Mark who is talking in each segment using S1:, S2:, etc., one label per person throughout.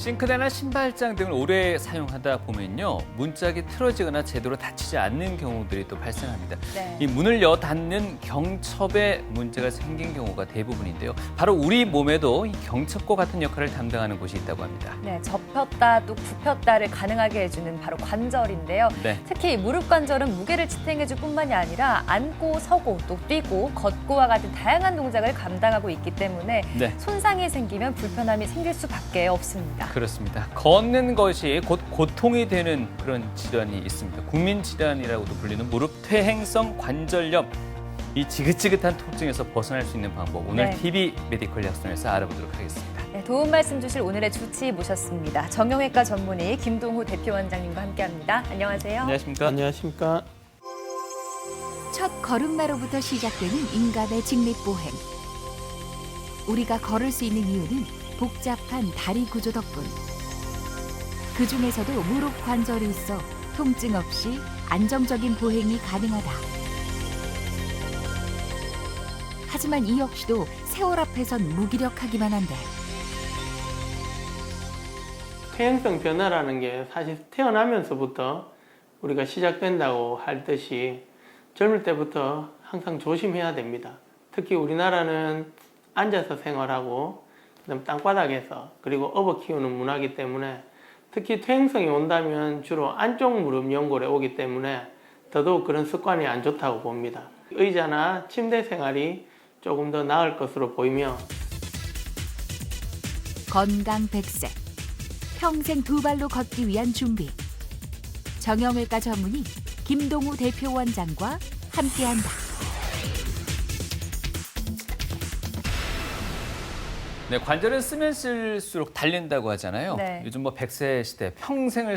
S1: 싱크대나 신발장 등을 오래 사용하다 보면요. 문짝이 틀어지거나 제대로 닫히지 않는 경우들이 또 발생합니다.
S2: 네.
S1: 이 문을 여 닫는 경첩에 문제가 생긴 경우가 대부분인데요. 바로 우리 몸에도 이 경첩과 같은 역할을 담당하는 곳이 있다고 합니다.
S2: 네, 접혔다 또 굽혔다를 가능하게 해주는 바로 관절인데요.
S1: 네.
S2: 특히 무릎 관절은 무게를 지탱해줄 뿐만이 아니라 앉고 서고 또 뛰고 걷고와 같은 다양한 동작을 감당하고 있기 때문에
S1: 네.
S2: 손상이 생기면 불편함이 생길 수밖에 없습니다.
S1: 그렇습니다. 걷는 것이 곧 고통이 되는 그런 질환이 있습니다. 국민질환이라고도 불리는 무릎 퇴행성 관절염. 이 지긋지긋한 통증에서 벗어날 수 있는 방법 오늘
S2: 네.
S1: TV 메디컬 약선에서 알아보도록 하겠습니다.
S2: 네, 도움 말씀 주실 오늘의 주치 모셨습니다. 정형외과 전문의 김동우 대표원장님과 함께합니다. 안녕하세요.
S1: 안녕하십니까?
S3: 안녕하십니까.
S4: 첫 걸음마로부터 시작되는 인간의 직립보행. 우리가 걸을 수 있는 이유는 복잡한 다리 구조 덕분. 그 중에서도 무릎 관절이 있어 통증 없이 안정적인 보행이 가능하다. 하지만 이 역시도 세월 앞에선 무기력하기만 한데.
S3: 퇴행성 변화라는 게 사실 태어나면서부터 우리가 시작된다고 할 듯이 젊을 때부터 항상 조심해야 됩니다. 특히 우리나라는 앉아서 생활하고 그다음 땅바닥에서 그리고 업어 키우는 문화이기 때문에 특히 퇴행성이 온다면 주로 안쪽 무릎 연골에 오기 때문에 더더욱 그런 습관이 안 좋다고 봅니다. 의자나 침대 생활이 조금 더 나을 것으로 보이며
S4: 건강 100세. 평생 두 발로 걷기 위한 준비. 정형외과 전문의 김동우 대표원장과 함께한다.
S1: 네, 관절은 쓰면 쓸수록 달린다고 하잖아요.
S2: 네.
S1: 요즘 뭐 100세 시대 평생을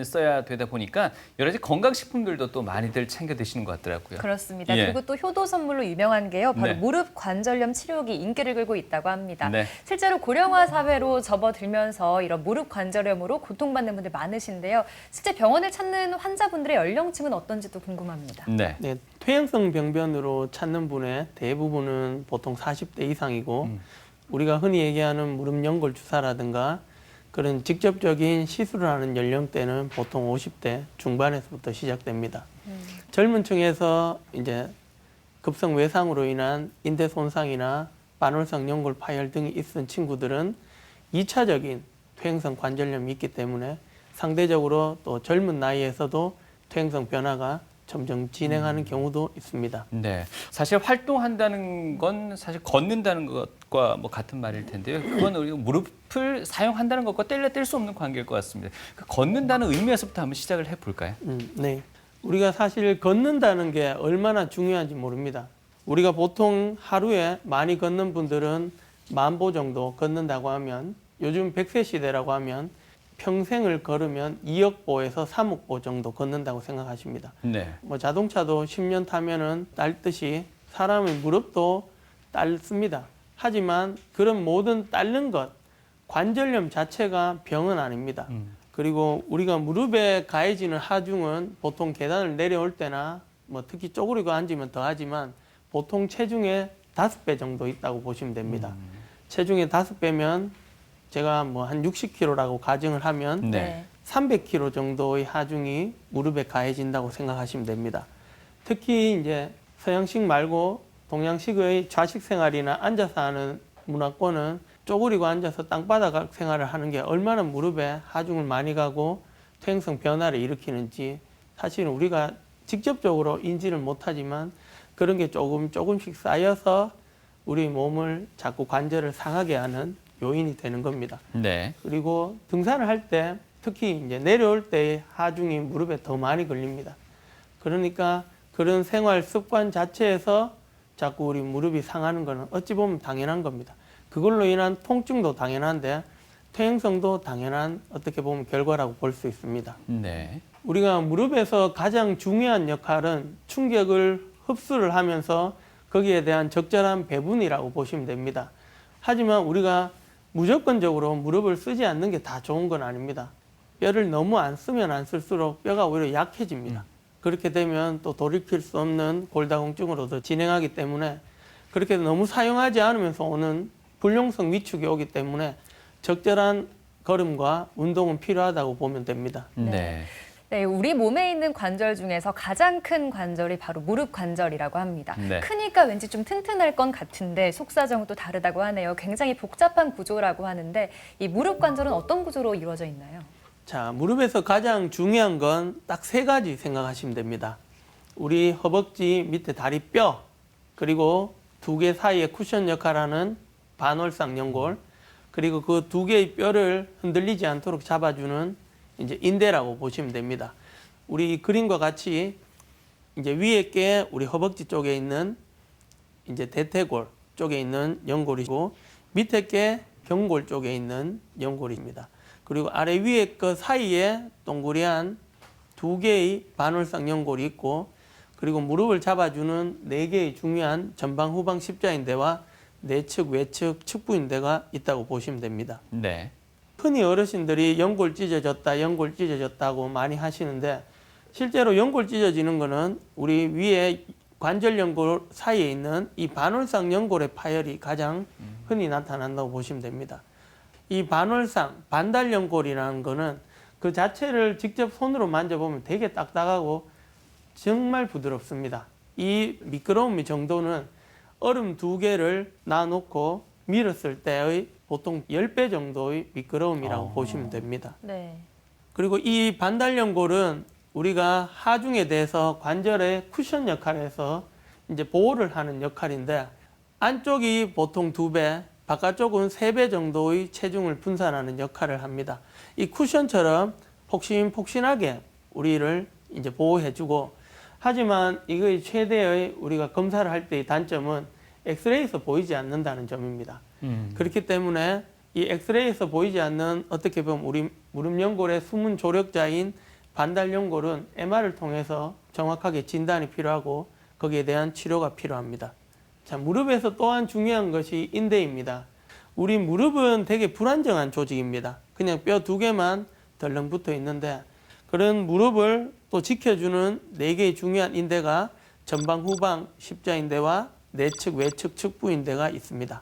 S1: 써야 되다 보니까 여러 가지 건강식품들도 또 많이들 챙겨 드시는 것 같더라고요.
S2: 그렇습니다.
S1: 예.
S2: 그리고 또 효도 선물로 유명한 게요. 바로
S1: 네.
S2: 무릎 관절염 치료기 인기를 끌고 있다고 합니다.
S1: 네.
S2: 실제로 고령화 사회로 접어들면서 이런 무릎 관절염으로 고통받는 분들 많으신데요. 실제 병원을 찾는 환자분들의 연령층은 어떤지도 궁금합니다.
S1: 네.
S3: 네, 퇴행성 병변으로 찾는 분의 대부분은 보통 40대 이상이고 우리가 흔히 얘기하는 무릎 연골 주사라든가 그런 직접적인 시술을 하는 연령대는 보통 50대 중반에서부터 시작됩니다. 젊은 층에서 이제 급성 외상으로 인한 인대 손상이나 반월성 연골 파열 등이 있은 친구들은 2차적인 퇴행성 관절염이 있기 때문에 상대적으로 또 젊은 나이에서도 퇴행성 변화가 점점 진행하는 경우도 있습니다.
S1: 네. 사실 활동한다는 건 사실 걷는다는 것과 뭐 같은 말일 텐데요. 그건 우리가 무릎을 사용한다는 것과 뗄 수 없는 관계일 것 같습니다. 그 걷는다는 의미에서부터 한번 시작을 해볼까요?
S3: 네. 우리가 사실 걷는다는 게 얼마나 중요한지 모릅니다. 우리가 보통 하루에 많이 걷는 분들은 10,000보 정도 걷는다고 하면 요즘 100세 시대라고 하면 평생을 걸으면 2억 보에서 3억 보 정도 걷는다고 생각하십니다.
S1: 네.
S3: 뭐 자동차도 10년 타면은 딸듯이 사람의 무릎도 딸습니다. 하지만 그런 모든 딸는 것, 관절염 자체가 병은 아닙니다. 그리고 우리가 무릎에 가해지는 하중은 보통 계단을 내려올 때나 뭐 특히 쪼그리고 앉으면 더 하지만 보통 체중의 5배 정도 있다고 보시면 됩니다. 체중의 5배면 제가 뭐 한 60kg라고 가정을 하면
S1: 네.
S3: 300kg 정도의 하중이 무릎에 가해진다고 생각하시면 됩니다. 특히 이제 서양식 말고 동양식의 좌식 생활이나 앉아서 하는 문화권은 쪼그리고 앉아서 땅바닥 생활을 하는 게 얼마나 무릎에 하중을 많이 가고 퇴행성 변화를 일으키는지 사실은 우리가 직접적으로 인지를 못하지만 그런 게 조금씩 쌓여서 우리 몸을 자꾸 관절을 상하게 하는 요인이 되는 겁니다.
S1: 네.
S3: 그리고 등산을 할 때 특히 이제 내려올 때 하중이 무릎에 더 많이 걸립니다. 그러니까 그런 생활 습관 자체에서 자꾸 우리 무릎이 상하는 것은 어찌 보면 당연한 겁니다. 그걸로 인한 통증도 당연한데 퇴행성도 당연한 어떻게 보면 결과라고 볼 수 있습니다.
S1: 네.
S3: 우리가 무릎에서 가장 중요한 역할은 충격을 흡수를 하면서 거기에 대한 적절한 배분이라고 보시면 됩니다. 하지만 우리가 무조건적으로 무릎을 쓰지 않는 게 다 좋은 건 아닙니다. 뼈를 너무 안 쓰면 안 쓸수록 뼈가 오히려 약해집니다. 그렇게 되면 또 돌이킬 수 없는 골다공증으로도 진행하기 때문에 그렇게 너무 사용하지 않으면서 오는 불용성 위축이 오기 때문에 적절한 걸음과 운동은 필요하다고 보면 됩니다.
S1: 네.
S2: 네, 우리 몸에 있는 관절 중에서 가장 큰 관절이 바로 무릎 관절이라고 합니다.
S1: 네.
S2: 크니까 왠지 좀 튼튼할 건 같은데 속사정은 또 다르다고 하네요. 굉장히 복잡한 구조라고 하는데 이 무릎 관절은 어떤 구조로 이루어져 있나요?
S3: 자, 무릎에서 가장 중요한 건 딱 세 가지 생각하시면 됩니다. 우리 허벅지 밑에 다리뼈, 그리고 두 개 사이에 쿠션 역할하는 반월상 연골, 그리고 그 두 개의 뼈를 흔들리지 않도록 잡아주는 이제 인대라고 보시면 됩니다. 우리 그림과 같이 이제 위에 게 우리 허벅지 쪽에 있는 이제 대퇴골 쪽에 있는 연골이고, 밑에 게 경골 쪽에 있는 연골입니다. 그리고 아래 위에 그 사이에 동그리한 두 개의 반월상 연골이 있고, 그리고 무릎을 잡아주는 네 개의 중요한 전방 후방 십자인대와 내측 외측 측부인대가 있다고 보시면 됩니다.
S1: 네.
S3: 흔히 어르신들이 연골 찢어졌다, 연골 찢어졌다고 많이 하시는데, 실제로 연골 찢어지는 거는 우리 위에 관절 연골 사이에 있는 이 반월상 연골의 파열이 가장 흔히 나타난다고 보시면 됩니다. 이 반월상, 반달 연골이라는 거는 그 자체를 직접 손으로 만져보면 되게 딱딱하고 정말 부드럽습니다. 이 미끄러움 정도는 얼음 두 개를 놔놓고 밀었을 때의 보통 10배 정도의 미끄러움이라고 보시면 됩니다.
S2: 네.
S3: 그리고 이 반달연골은 우리가 하중에 대해서 관절의 쿠션 역할에서 이제 보호를 하는 역할인데, 안쪽이 보통 2배, 바깥쪽은 3배 정도의 체중을 분산하는 역할을 합니다. 이 쿠션처럼 폭신폭신하게 우리를 이제 보호해주고, 하지만 이거의 최대의 우리가 검사를 할 때의 단점은 엑스레이에서 보이지 않는다는 점입니다. 그렇기 때문에 이 엑스레이에서 보이지 않는, 어떻게 보면 우리 무릎 연골의 숨은 조력자인 반달 연골은 MR을 통해서 정확하게 진단이 필요하고 거기에 대한 치료가 필요합니다. 자, 무릎에서 또한 중요한 것이 인대입니다. 우리 무릎은 되게 불안정한 조직입니다. 그냥 뼈 두 개만 덜렁 붙어 있는데, 그런 무릎을 또 지켜주는 네 개의 중요한 인대가 전방 후방 십자인대와 내측 외측 측부인대가 있습니다.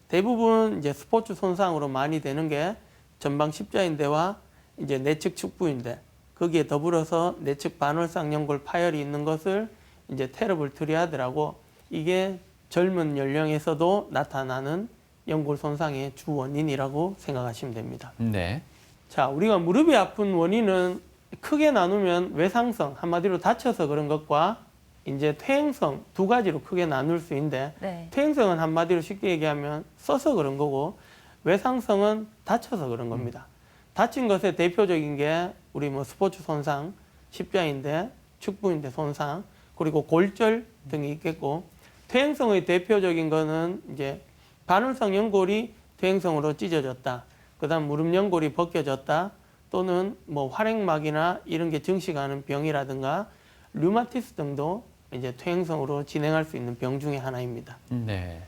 S3: 대부분 이제 스포츠 손상으로 많이 되는 게 전방 십자인대와 이제 내측 측부인대, 거기에 더불어서 내측 반월상 연골 파열이 있는 것을 이제 테러블 트리아드라고, 이게 젊은 연령에서도 나타나는 연골 손상의 주 원인이라고 생각하시면 됩니다.
S1: 네.
S3: 자, 우리가 무릎이 아픈 원인은 크게 나누면 외상성, 한마디로 다쳐서 그런 것과 이제 퇴행성 두 가지로 크게 나눌 수 있는데,
S2: 네.
S3: 퇴행성은 한마디로 쉽게 얘기하면 써서 그런 거고, 외상성은 다쳐서 그런 겁니다. 다친 것의 대표적인 게 우리 뭐 스포츠 손상, 십자인대, 측부인대 손상, 그리고 골절 등이 있겠고, 퇴행성의 대표적인 거는 이제 반월상 연골이 퇴행성으로 찢어졌다, 그다음 무릎 연골이 벗겨졌다, 또는 뭐 활액막이나 이런 게 증식하는 병이라든가 류마티스 등도 이제 퇴행성으로 진행할 수 있는 병 중에 하나입니다.
S1: 네.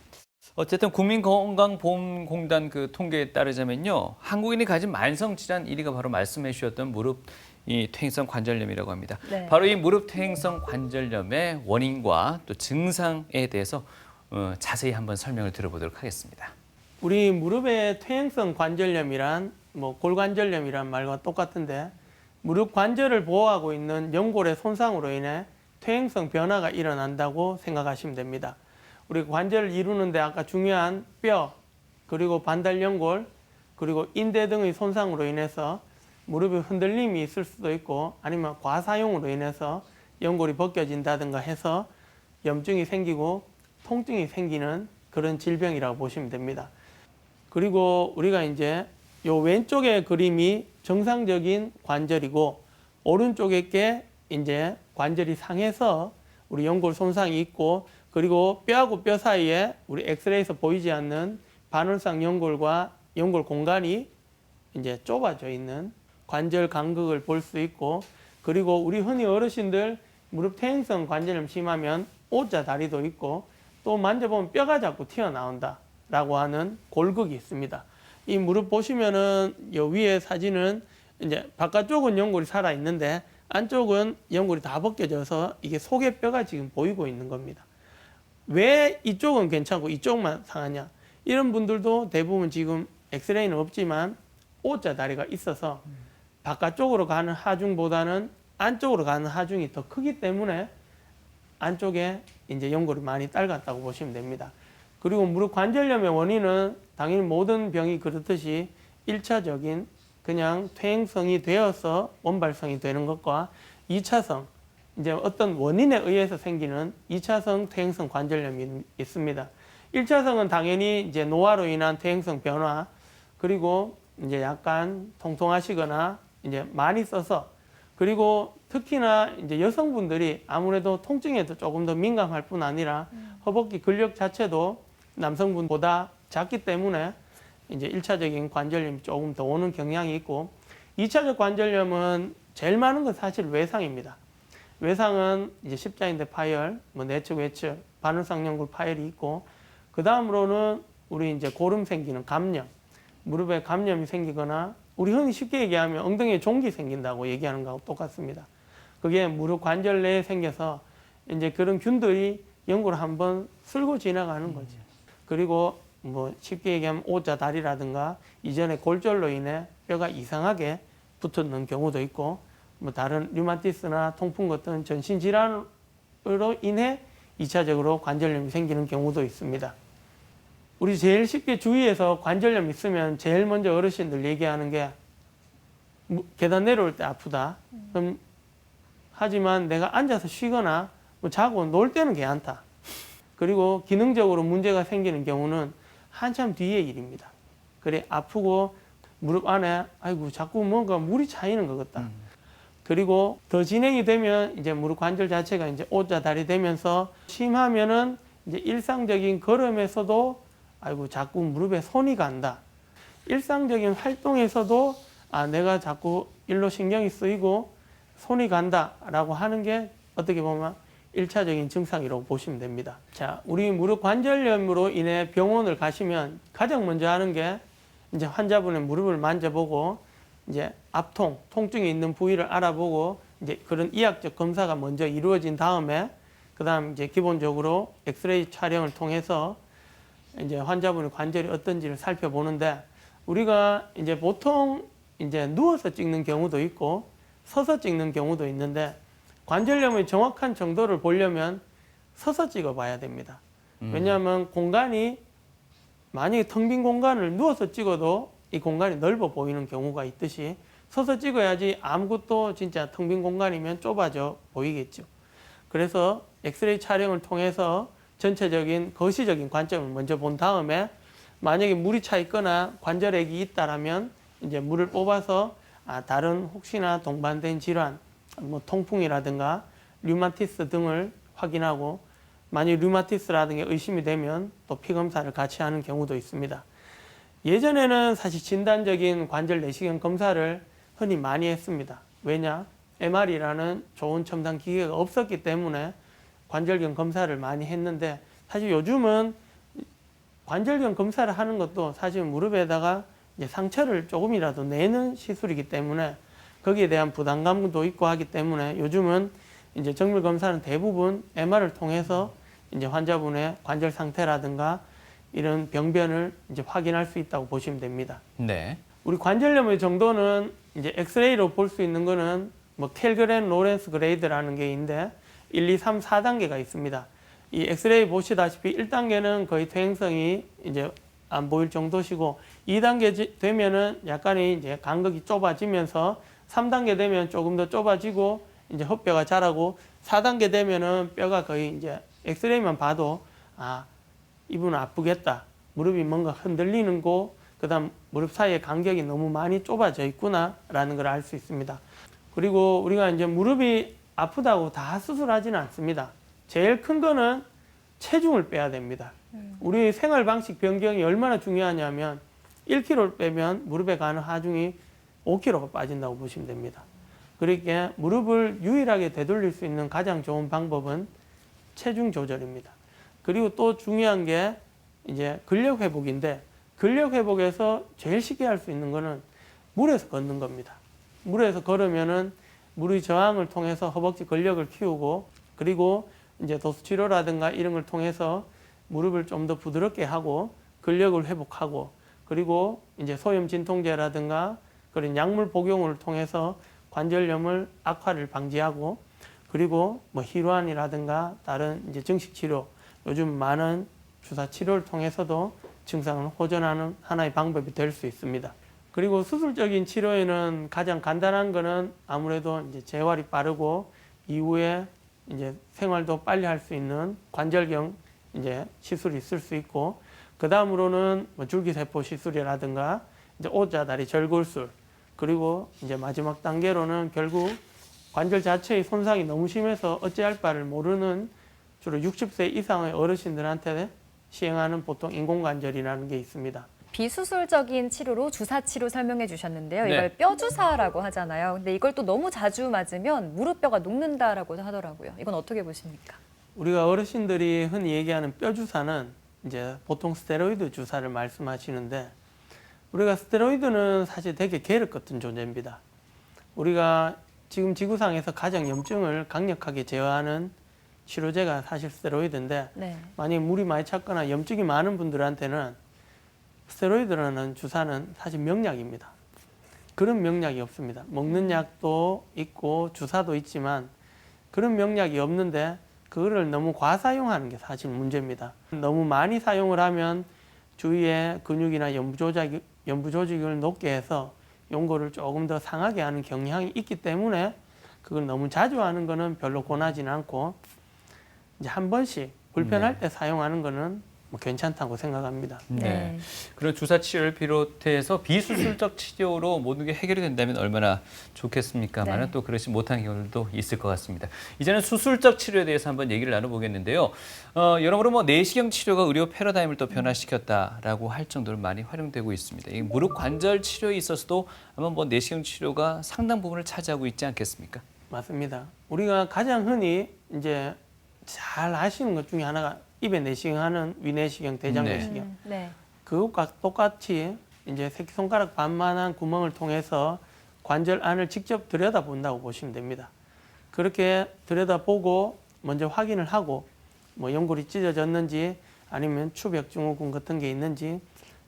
S1: 어쨌든 국민건강보험공단 그 통계에 따르자면요, 한국인이 가진 만성 질환 1위가 바로 말씀해 주셨던 무릎 이 퇴행성 관절염이라고 합니다.
S2: 네.
S1: 바로 이 무릎 퇴행성 관절염의 원인과 또 증상에 대해서 자세히 한번 설명을 들어보도록 하겠습니다.
S3: 우리 무릎의 퇴행성 관절염이란 뭐 골관절염이란 말과 똑같은데, 무릎 관절을 보호하고 있는 연골의 손상으로 인해 퇴행성 변화가 일어난다고 생각하시면 됩니다. 우리 관절을 이루는데 아까 중요한 뼈, 그리고 반달 연골, 그리고 인대 등의 손상으로 인해서 무릎에 흔들림이 있을 수도 있고, 아니면 과사용으로 인해서 연골이 벗겨진다든가 해서 염증이 생기고 통증이 생기는 그런 질병이라고 보시면 됩니다. 그리고 우리가 이제 요 왼쪽의 그림이 정상적인 관절이고, 오른쪽에 게 이제 관절이 상해서 우리 연골 손상이 있고, 그리고 뼈하고 뼈 사이에 우리 엑스레이에서 보이지 않는 반월상 연골과 연골 공간이 이제 좁아져 있는 관절 간극을 볼 수 있고, 그리고 우리 흔히 어르신들 무릎 퇴행성 관절염 심하면 O자 다리도 있고, 또 만져보면 뼈가 자꾸 튀어나온다라고 하는 골극이 있습니다. 이 무릎 보시면은 요 위에 사진은 이제 바깥쪽은 연골이 살아 있는데 안쪽은 연골이 다 벗겨져서 이게 속의 뼈가 지금 보이고 있는 겁니다. 왜 이쪽은 괜찮고 이쪽만 상하냐? 이런 분들도 대부분 지금 엑스레이는 없지만 O자 다리가 있어서 바깥쪽으로 가는 하중보다는 안쪽으로 가는 하중이 더 크기 때문에 안쪽에 이제 연골이 많이 딸갔다고 보시면 됩니다. 그리고 무릎 관절염의 원인은 당연히 모든 병이 그렇듯이 1차적인 그냥 퇴행성이 되어서 원발성이 되는 것과 2차성, 이제 어떤 원인에 의해서 생기는 2차성 퇴행성 관절염이 있습니다. 1차성은 당연히 이제 노화로 인한 퇴행성 변화, 그리고 이제 약간 통통하시거나 이제 많이 써서, 그리고 특히나 이제 여성분들이 아무래도 통증에도 조금 더 민감할 뿐 아니라 허벅지 근력 자체도 남성분보다 작기 때문에 이제 1차적인 관절염이 조금 더 오는 경향이 있고, 2차적 관절염은 제일 많은 건 사실 외상입니다. 외상은 이제 십자인대 파열, 뭐 내측, 외측, 바늘상연골 파열이 있고, 그 다음으로는 우리 이제 고름 생기는 감염, 무릎에 감염이 생기거나, 우리 흔히 쉽게 얘기하면 엉덩이에 종기 생긴다고 얘기하는 거하고 똑같습니다. 그게 무릎 관절 내에 생겨서 이제 그런 균들이 연골을 한번 쓸고 지나가는 거죠. 그리고 뭐 쉽게 얘기하면 O자 다리라든가 이전에 골절로 인해 뼈가 이상하게 붙었는 경우도 있고, 뭐 다른 류마티스나 통풍 같은 전신 질환으로 인해 2차적으로 관절염이 생기는 경우도 있습니다. 우리 제일 쉽게 주위에서 관절염 있으면 제일 먼저 어르신들 얘기하는 게 계단 내려올 때 아프다. 그럼 하지만 내가 앉아서 쉬거나 뭐 자고 놀 때는 괜찮다. 그리고 기능적으로 문제가 생기는 경우는 한참 뒤의 일입니다. 그래 아프고 무릎 안에 아이고 자꾸 뭔가 물이 차이는 것 같다. 그리고 더 진행이 되면 이제 무릎 관절 자체가 이제 O자 다리 되면서 심하면은 이제 일상적인 걸음에서도 아이고 자꾸 무릎에 손이 간다. 일상적인 활동에서도 아 내가 자꾸 일로 신경이 쓰이고 손이 간다라고 하는 게 어떻게 보면 1차적인 증상이라고 보시면 됩니다. 자, 우리 무릎 관절염으로 인해 병원을 가시면 가장 먼저 하는 게 이제 환자분의 무릎을 만져보고 이제 압통, 통증이 있는 부위를 알아보고 이제 그런 이학적 검사가 먼저 이루어진 다음에 그다음 이제 기본적으로 엑스레이 촬영을 통해서 이제 환자분의 관절이 어떤지를 살펴보는데, 우리가 이제 보통 이제 누워서 찍는 경우도 있고 서서 찍는 경우도 있는데, 관절염의 정확한 정도를 보려면 서서 찍어 봐야 됩니다. 왜냐하면 공간이 만약에 텅 빈 공간을 누워서 찍어도 이 공간이 넓어 보이는 경우가 있듯이 서서 찍어야지 아무것도 진짜 텅 빈 공간이면 좁아져 보이겠죠. 그래서 엑스레이 촬영을 통해서 전체적인 거시적인 관점을 먼저 본 다음에 만약에 물이 차 있거나 관절액이 있다라면 이제 물을 뽑아서 다른 혹시나 동반된 질환, 뭐 통풍이라든가 류마티스 등을 확인하고, 만약 류마티스라든가 의심이 되면 또 피 검사를 같이 하는 경우도 있습니다. 예전에는 사실 진단적인 관절 내시경 검사를 흔히 많이 했습니다. 왜냐? MR이라는 좋은 첨단 기계가 없었기 때문에 관절경 검사를 많이 했는데, 사실 요즘은 관절경 검사를 하는 것도 사실 무릎에다가 이제 상처를 조금이라도 내는 시술이기 때문에 거기에 대한 부담감도 있고 하기 때문에 요즘은 이제 정밀 검사는 대부분 MR을 통해서 이제 환자분의 관절 상태라든가 이런 병변을 이제 확인할 수 있다고 보시면 됩니다.
S1: 네.
S3: 우리 관절염의 정도는 이제 엑스레이로 볼 수 있는 거는 뭐 켈그렌 로렌스 그레이드라는 게 있는데 1, 2, 3, 4단계가 있습니다. 이 엑스레이 보시다시피 1단계는 거의 퇴행성이 이제 안 보일 정도시고, 2단계 되면은 약간의 이제 간극이 좁아지면서 3단계 되면 조금 더 좁아지고 이제 혓뼈가 자라고, 4단계 되면은 뼈가 거의 이제 엑스레이만 봐도 아 이분은 아프겠다, 무릎이 뭔가 흔들리는 거, 그다음 무릎 사이에 간격이 너무 많이 좁아져 있구나라는 걸 알 수 있습니다. 그리고 우리가 이제 무릎이 아프다고 다 수술하지는 않습니다. 제일 큰 거는 체중을 빼야 됩니다. 우리 생활 방식 변경이 얼마나 중요하냐면 1kg를 빼면 무릎에 가는 하중이 5kg가 빠진다고 보시면 됩니다. 그러니까 무릎을 유일하게 되돌릴 수 있는 가장 좋은 방법은 체중 조절입니다. 그리고 또 중요한 게 이제 근력 회복인데, 근력 회복에서 제일 쉽게 할 수 있는 거는 물에서 걷는 겁니다. 물에서 걸으면은 물의 저항을 통해서 허벅지 근력을 키우고, 그리고 이제 도수 치료라든가 이런 걸 통해서 무릎을 좀 더 부드럽게 하고 근력을 회복하고, 그리고 이제 소염 진통제라든가 그런 약물 복용을 통해서 관절염을 악화를 방지하고 그리고 뭐 혈환이라든가 다른 이제 정식 치료 요즘 많은 주사 치료를 통해서도 증상을 호전하는 하나의 방법이 될 수 있습니다. 그리고 수술적인 치료에는 가장 간단한 거는 아무래도 이제 재활이 빠르고 이후에 이제 생활도 빨리 할 수 있는 관절경 이제 시술이 있을 수 있고 그 다음으로는 뭐 줄기세포 시술이라든가 이제 오자다리 절골술 그리고 이제 마지막 단계로는 결국 관절 자체의 손상이 너무 심해서 어찌할 바를 모르는 주로 60세 이상의 어르신들한테 시행하는 보통 인공관절이라는 게 있습니다.
S2: 비수술적인 치료로 주사 치료 설명해 주셨는데요.
S1: 네.
S2: 이걸 뼈 주사라고 하잖아요. 근데 이걸 또 너무 자주 맞으면 무릎뼈가 녹는다라고 하더라고요. 이건 어떻게 보십니까?
S3: 우리가 어르신들이 흔히 얘기하는 뼈 주사는 이제 보통 스테로이드 주사를 말씀하시는데 우리가 스테로이드는 사실 되게 계륵 같은 존재입니다. 우리가 지금 지구상에서 가장 염증을 강력하게 제어하는 치료제가 사실 스테로이드인데
S2: 네.
S3: 만약에 물이 많이 찼거나 염증이 많은 분들한테는 스테로이드라는 주사는 사실 명약입니다. 그런 명약이 없습니다. 먹는 약도 있고 주사도 있지만 그런 명약이 없는데 그거를 너무 과사용하는 게 사실 문제입니다. 너무 많이 사용을 하면 주위에 근육이나 연부 조직을 녹게 해서 연골을 조금 더 상하게 하는 경향이 있기 때문에 그걸 너무 자주 하는 거는 별로 권하지는 않고 이제 한 번씩 불편할 때 사용하는 거는 뭐 괜찮다고 생각합니다.
S1: 네. 그런 주사 치료를 비롯해서 비수술적 치료로 모든 게 해결이 된다면 얼마나 좋겠습니까만
S2: 네.
S1: 또 그렇지 못한 경우도 있을 것 같습니다. 이제는 수술적 치료에 대해서 한번 얘기를 나눠보겠는데요. 여러모로 뭐 내시경 치료가 의료 패러다임을 또 변화시켰다라고 할 정도로 많이 활용되고 있습니다. 이 무릎 관절 치료에 있어서도 아마 뭐 내시경 치료가 상당 부분을 차지하고 있지 않겠습니까?
S3: 맞습니다. 우리가 가장 흔히 이제 잘 아시는 것 중에 하나가 입에 내시경하는 위내시경, 대장
S1: 네.
S3: 내시경.
S2: 네.
S3: 그것과 똑같이 이제 새끼손가락 반만한 구멍을 통해서 관절 안을 직접 들여다본다고 보시면 됩니다. 그렇게 들여다보고 먼저 확인을 하고 뭐 연골이 찢어졌는지 아니면 추벽증후군 같은 게 있는지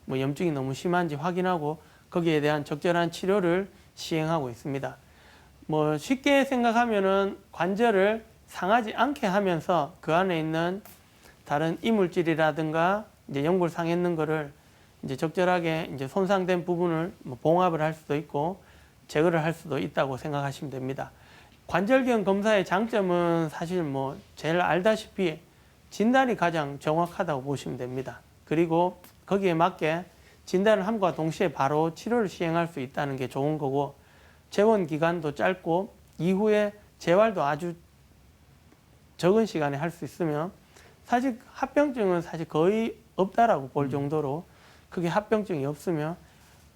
S3: 뭐 염증이 너무 심한지 확인하고 거기에 대한 적절한 치료를 시행하고 있습니다. 뭐 쉽게 생각하면은 관절을 상하지 않게 하면서 그 안에 있는 다른 이물질이라든가 이제 연골 상했는 거를 이제 적절하게 이제 손상된 부분을 뭐 봉합을 할 수도 있고 제거를 할 수도 있다고 생각하시면 됩니다. 관절경 검사의 장점은 사실 뭐 제일 알다시피 진단이 가장 정확하다고 보시면 됩니다. 그리고 거기에 맞게 진단을 함과 동시에 바로 치료를 시행할 수 있다는 게 좋은 거고 재원 기간도 짧고 이후에 재활도 아주 적은 시간에 할 수 있으면 사실 합병증은 사실 거의 없다라고 볼 정도로 그게 합병증이 없으면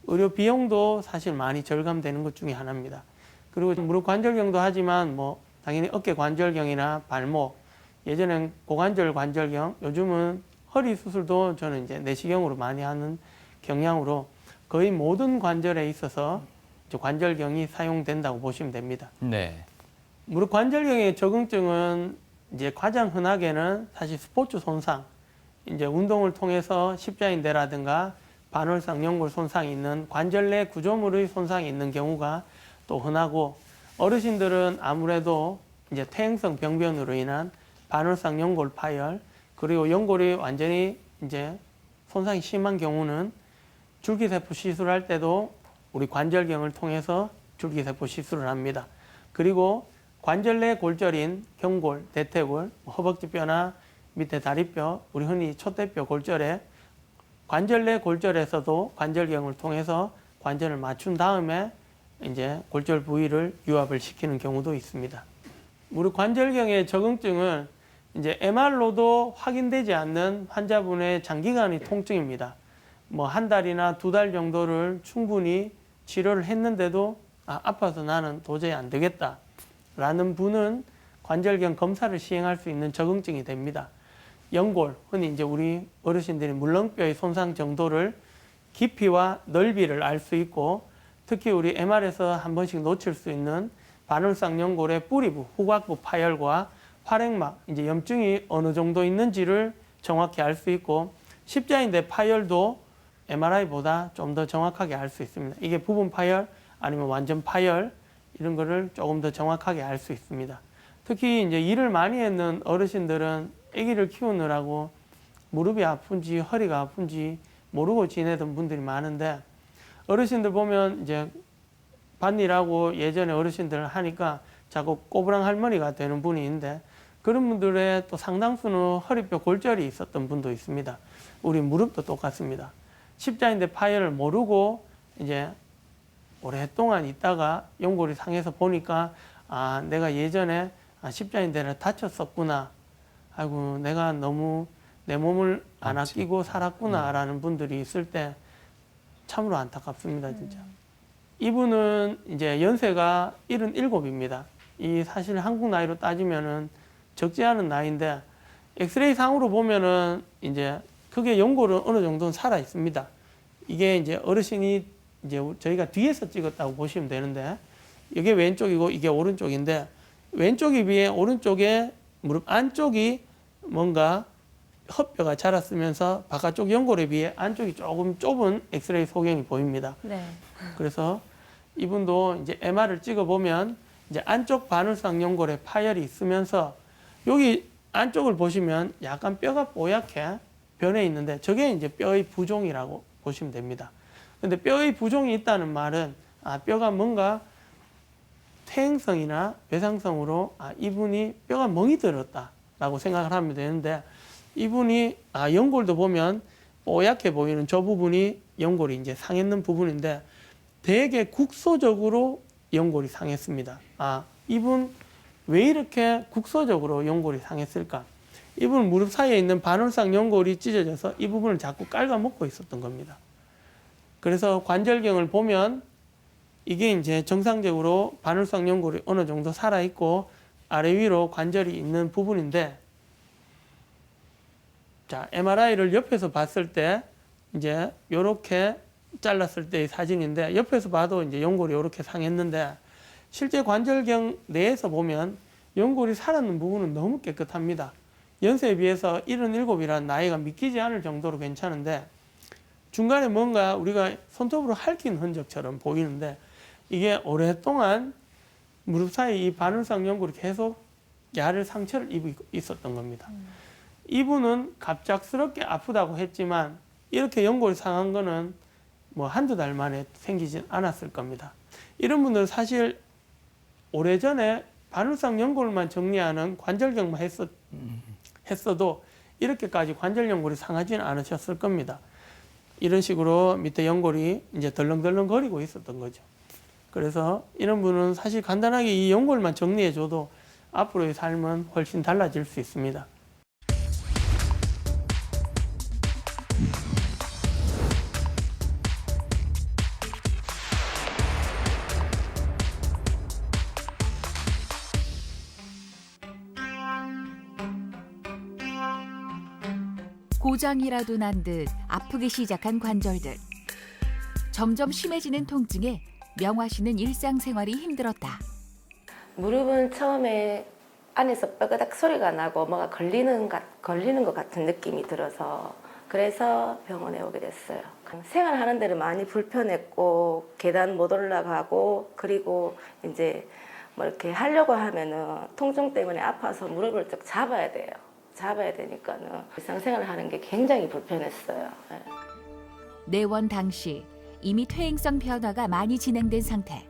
S3: 의료 비용도 사실 많이 절감되는 것 중에 하나입니다. 그리고 무릎 관절경도 하지만 뭐 당연히 어깨 관절경이나 발목, 예전엔 고관절 관절경, 요즘은 허리 수술도 저는 이제 내시경으로 많이 하는 경향으로 거의 모든 관절에 있어서 이제 관절경이 사용된다고 보시면 됩니다.
S1: 네.
S3: 무릎 관절경의 적응증은 이제 가장 흔하게는 사실 스포츠 손상, 이제 운동을 통해서 십자인대라든가 반월상 연골 손상이 있는 관절 내 구조물의 손상이 있는 경우가 또 흔하고 어르신들은 아무래도 이제 퇴행성 병변으로 인한 반월상 연골 파열 그리고 연골이 완전히 이제 손상이 심한 경우는 줄기세포 시술할 때도 우리 관절경을 통해서 줄기세포 시술을 합니다. 그리고 관절 내 골절인 경골, 대퇴골, 허벅지뼈나 밑에 다리뼈, 우리 흔히 촛대뼈 골절에 관절 내 골절에서도 관절경을 통해서 관절을 맞춘 다음에 이제 골절 부위를 유압을 시키는 경우도 있습니다. 무릎 관절경의 적응증은 이제 MR로도 확인되지 않는 환자분의 장기간의 통증입니다. 뭐 한 달이나 두 달 정도를 충분히 치료를 했는데도 아파서 나는 도저히 안 되겠다. 라는 분은 관절경 검사를 시행할 수 있는 적응증이 됩니다. 연골, 흔히 이제 우리 어르신들이 물렁뼈의 손상 정도를 깊이와 넓이를 알 수 있고 특히 우리 MR에서 한 번씩 놓칠 수 있는 반월상 연골의 뿌리부, 후각부 파열과 활액막, 이제 염증이 어느 정도 있는지를 정확히 알 수 있고 십자인대 파열도 MRI보다 좀 더 정확하게 알 수 있습니다. 이게 부분 파열 아니면 완전 파열 이런 거를 조금 더 정확하게 알 수 있습니다. 특히 이제 일을 많이 했는 어르신들은 아기를 키우느라고 무릎이 아픈지 허리가 아픈지 모르고 지내던 분들이 많은데 어르신들 보면 이제 밭일하고 예전에 어르신들 하니까 자꾸 꼬부랑 할머니가 되는 분이 있는데 그런 분들의 또 상당수는 허리뼈 골절이 있었던 분도 있습니다. 우리 무릎도 똑같습니다. 십자인대 파열을 모르고 이제 오랫동안 있다가 연골이 상해서 보니까 아 내가 예전에 십자인대를 다쳤었구나. 아이고 내가 너무 내 몸을 안 아끼고 살았구나라는 분들이 있을 때 참으로 안타깝습니다, 진짜. 이분은 이제 연세가 77입니다. 이 사실 한국 나이로 따지면은 적지 않은 나이인데 엑스레이 상으로 보면은 이제 크게 연골은 어느 정도는 살아 있습니다. 이게 이제 어르신이 이제 저희가 뒤에서 찍었다고 보시면 되는데 이게 왼쪽이고 이게 오른쪽인데 왼쪽에 비해 오른쪽에 무릎 안쪽이 뭔가 혓뼈가 자랐으면서 바깥쪽 연골에 비해 안쪽이 조금 좁은 엑스레이 소경이 보입니다.
S2: 네.
S3: 그래서 이분도 이제 MR을 찍어보면 이제 안쪽 바늘상 연골에 파열이 있으면서 여기 안쪽을 보시면 약간 뼈가 뽀얗게 변해 있는데 저게 이제 뼈의 부종이라고 보시면 됩니다. 근데 뼈의 부종이 있다는 말은 뼈가 뭔가 퇴행성이나 외상성으로 이분이 뼈가 멍이 들었다라고 생각을 하면 되는데 이분이 연골도 보면 뽀얗게 보이는 저 부분이 연골이 이제 상했는 부분인데 되게 국소적으로 연골이 상했습니다. 이분 왜 이렇게 국소적으로 연골이 상했을까? 이분 무릎 사이에 있는 바늘상 연골이 찢어져서 이 부분을 자꾸 깔아먹고 있었던 겁니다. 그래서 관절경을 보면 이게 이제 정상적으로 바늘상 연골이 어느 정도 살아있고 아래 위로 관절이 있는 부분인데 자, MRI를 옆에서 봤을 때 이제 요렇게 잘랐을 때의 사진인데 옆에서 봐도 이제 연골이 이렇게 상했는데 실제 관절경 내에서 보면 연골이 살았는 부분은 너무 깨끗합니다. 연세에 비해서 77이라는 나이가 믿기지 않을 정도로 괜찮은데 중간에 뭔가 우리가 손톱으로 핥힌 흔적처럼 보이는데 이게 오랫동안 무릎 사이 이 바늘상 연골이 계속 야를 상처를 입고 있었던 겁니다. 이분은 갑작스럽게 아프다고 했지만 이렇게 연골이 상한 거는 뭐 한두 달 만에 생기진 않았을 겁니다. 이런 분들은 사실 오래전에 바늘상 연골만 정리하는 관절경만 했어도 이렇게까지 관절 연골이 상하지는 않으셨을 겁니다. 이런 식으로 밑에 연골이 이제 덜렁덜렁 거리고 있었던 거죠. 그래서 이런 분은 사실 간단하게 이 연골만 정리해줘도 앞으로의 삶은 훨씬 달라질 수 있습니다.
S4: 고장이라도 난 듯 아프기 시작한 관절들. 점점 심해지는 통증에 명화 씨는 일상생활이 힘들었다.
S5: 무릎은 처음에 안에서 뼈가닥 소리가 나고 뭐가 걸리는 것 같은 느낌이 들어서 그래서 병원에 오게 됐어요. 생활하는 데는 많이 불편했고 계단 못 올라가고 그리고 이제 뭐 이렇게 하려고 하면은 통증 때문에 아파서 무릎을 쭉 잡아야 돼요. 잡아야 되니까는 일상생활을 하는 게 굉장히 불편했어요. 네.
S4: 내원 당시 이미 퇴행성 변화가 많이 진행된 상태.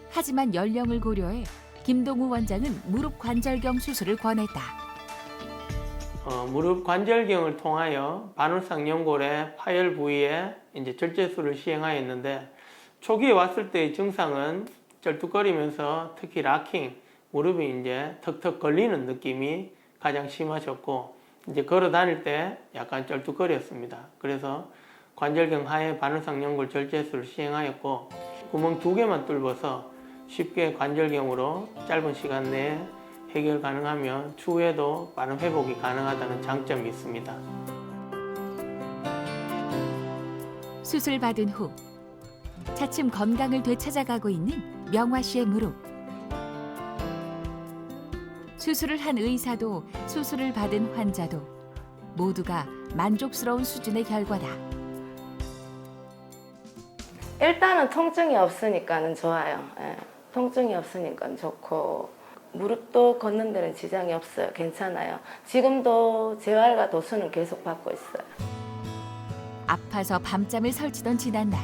S4: 하지만 연령을 고려해 김동우 원장은 무릎 관절경 수술을 권했다.
S3: 무릎 관절경을 통하여 바늘상 연골의 파열 부위에 이제 절제술을 시행하였는데 초기에 왔을 때의 증상은 쩔뚝거리면서 특히 락킹, 무릎이 이제 턱턱 걸리는 느낌이 가장 심하셨고 이제 걸어 다닐 때 약간 쩔뚝거렸습니다. 그래서 관절경 하에 바늘상 연골 절제술을 시행하였고 구멍 2개만 뚫어서 쉽게 관절경으로 짧은 시간 내에 해결 가능하며 추후에도 빠른 회복이 가능하다는 장점이 있습니다.
S4: 수술 받은 후 차츰 건강을 되찾아가고 있는 명화 씨의 무릎. 수술을 한 의사도 수술을 받은 환자도 모두가 만족스러운 수준의 결과다.
S5: 일단은 통증이 없으니까는 좋아요. 예. 통증이 없으니까 좋고 무릎도 걷는 데는 지장이 없어요. 괜찮아요. 지금도 재활과 도수는 계속 받고 있어요.
S4: 아파서 밤잠을 설치던 지난날.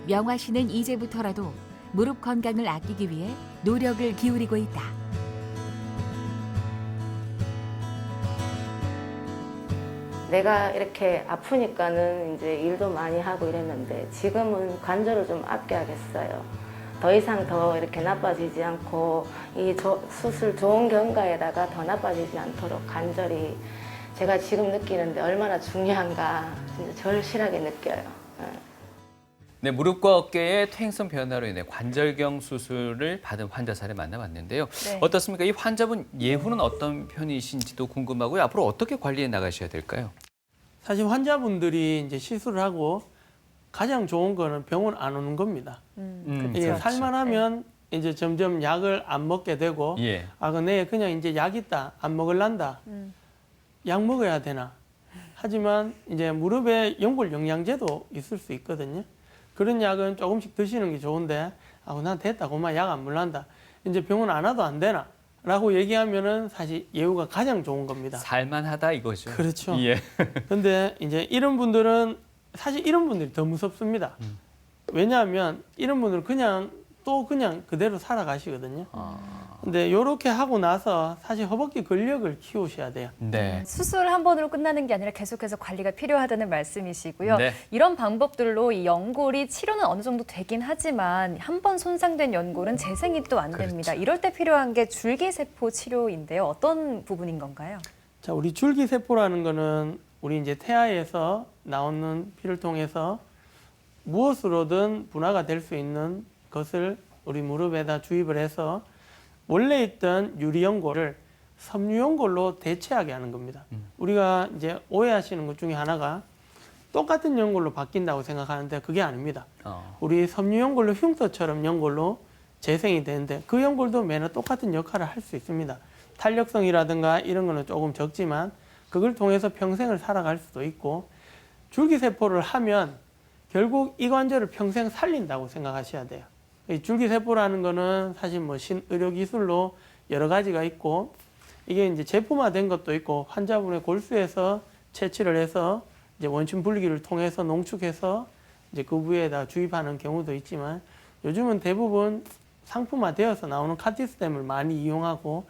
S4: 명화 씨는 이제부터라도 무릎 건강을 아끼기 위해 노력을 기울이고 있다.
S5: 내가 이렇게 아프니까는 이제 일도 많이 하고 이랬는데 지금은 관절을 좀 아껴야겠어요. 더 이상 더 이렇게 나빠지지 않고 이 수술 좋은 경과에다가 더 나빠지지 않도록 관절이 제가 지금 느끼는데 얼마나 중요한가 진짜 절실하게 느껴요.
S1: 네, 무릎과 어깨의 퇴행성 변화로 인해 관절경 수술을 받은 환자 사례 만나봤는데요.
S2: 네.
S1: 어떻습니까? 이 환자분 예후는 어떤 편이신지도 궁금하고요. 앞으로 어떻게 관리해 나가셔야 될까요?
S3: 사실 환자분들이 이제 시술을 하고 가장 좋은 거는 병원 안 오는 겁니다. 이게
S1: 그렇죠.
S3: 살만하면 이제 점점 약을 안 먹게 되고
S1: 예.
S3: 내 그냥 이제 약 있다 안 먹을란다 약 먹어야 되나 하지만 이제 무릎에 연골 영양제도 있을 수 있거든요. 그런 약은 조금씩 드시는 게 좋은데 난 됐다 그만 약 안 먹을란다 이제 병원 안 와도 안 되나 라고 얘기하면은 사실 예후가 가장 좋은 겁니다.
S1: 살만하다 이거죠.
S3: 그렇죠.
S1: 예.
S3: 근데 이제 이런 분들은 사실 이런 분들이 더 무섭습니다. 왜냐하면 이런 분들은 그냥 그대로 살아가시거든요. 근데 이렇게 하고 나서 사실 허벅지 근력을 키우셔야 돼요.
S1: 네.
S2: 수술 한 번으로 끝나는 게 아니라 계속해서 관리가 필요하다는 말씀이시고요.
S1: 네.
S2: 이런 방법들로 이 연골이 치료는 어느 정도 되긴 하지만 한 번 손상된 연골은 재생이 또 안 됩니다.
S1: 그렇죠.
S2: 이럴 때 필요한 게 줄기세포 치료인데요. 어떤 부분인 건가요?
S3: 자, 우리 줄기세포라는 거는 우리 이제 태아에서 나오는 피를 통해서 무엇으로든 분화가 될 수 있는 것을 우리 무릎에다 주입을 해서 원래 있던 유리연골을 섬유연골로 대체하게 하는 겁니다. 우리가 이제 오해하시는 것 중에 하나가 똑같은 연골로 바뀐다고 생각하는데 그게 아닙니다. 우리 섬유연골로 흉터처럼 연골로 재생이 되는데 그 연골도 매너 똑같은 역할을 할 수 있습니다. 탄력성이라든가 이런 거는 조금 적지만 그걸 통해서 평생을 살아갈 수도 있고 줄기세포를 하면 결국 이 관절을 평생 살린다고 생각하셔야 돼요. 이 줄기세포라는 거는 사실 뭐 신의료기술로 여러 가지가 있고 이게 이제 제품화된 것도 있고 환자분의 골수에서 채취를 해서 이제 원심 분리기를 통해서 농축해서 이제 그 부위에다 주입하는 경우도 있지만 요즘은 대부분 상품화되어서 나오는 카티스템을 많이 이용하고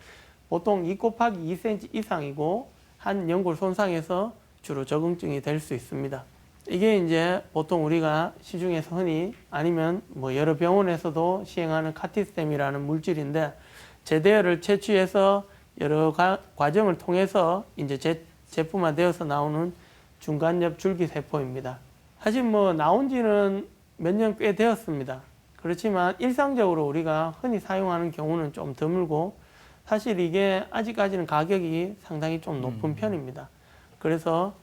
S3: 보통 2 곱하기 2cm 이상이고 한 연골 손상에서 주로 적응증이 될 수 있습니다. 이게 이제 보통 우리가 시중에서 흔히 아니면 뭐 여러 병원에서도 시행하는 카티스템이라는 물질인데 제대어를 채취해서 여러 과정을 통해서 이제 제품화되어서 나오는 중간엽 줄기세포입니다. 사실 뭐 나온 지는 몇 년 꽤 되었습니다. 그렇지만 일상적으로 우리가 흔히 사용하는 경우는 좀 드물고 사실 이게 아직까지는 가격이 상당히 좀 높은 편입니다. 그래서